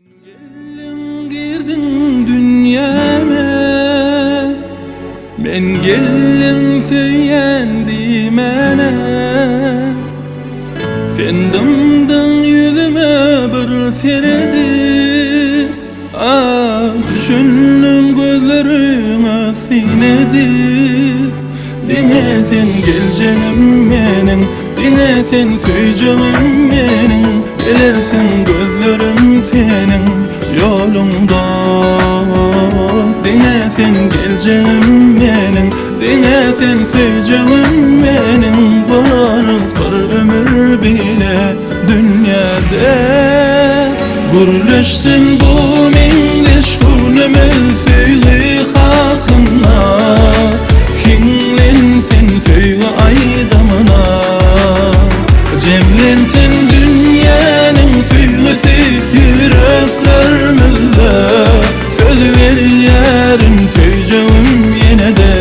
Geldim girdin dünyama, ben geldim söylendi mene. Fendimdin yüzüme bir seredi, düşündüm gözlerine sinedi. Dine sen geleceğim menin, dine sen söyleyeceğim menin. Gelirsin gözlerim senin yolunda. Dine sen geleceğim menin, dine sen söyleyeceğim menin. Vararız bir ömür bile dünyada. Gürleştin bu minleş gönlümün söyle hakkında. Kimlensin söyle aydamına. Cemlensin dünyanın füyüsü yüreklerimizde. Söz ver yarın söyleyeceğim yine de.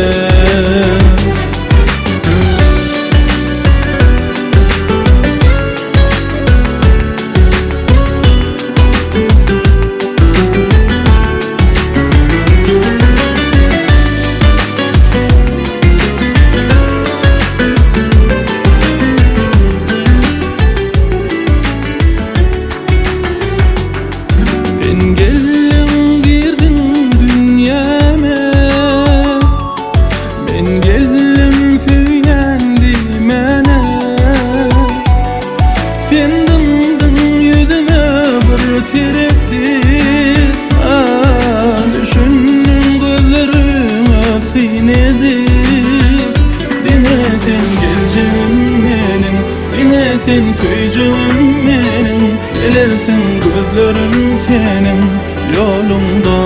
Sen söyleyeceğim menin, gelirsin gözlerim senin yolunda.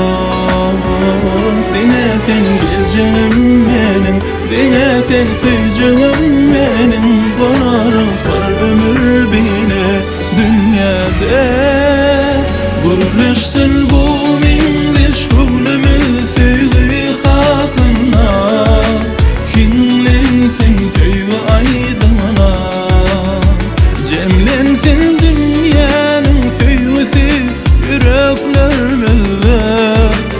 Dine sen geleceğim menin, dine sen söyleyeceğim menin. Vararız bir ömür bile dünyada. Gürleştin bu minleş gönlümün söyle hakkında. Kimlensin söyle aydınına. Cemlensin dünyanın füyüsü yüreklerimizde.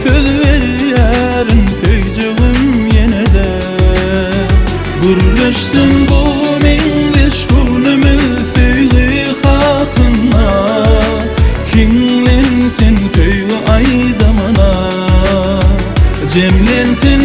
Söz ver yarın söyleyeceğim yine de. Gürleştin bu minleş gönlümün söyle hakkında. Kimlensin söyle aydamına. Cemlensin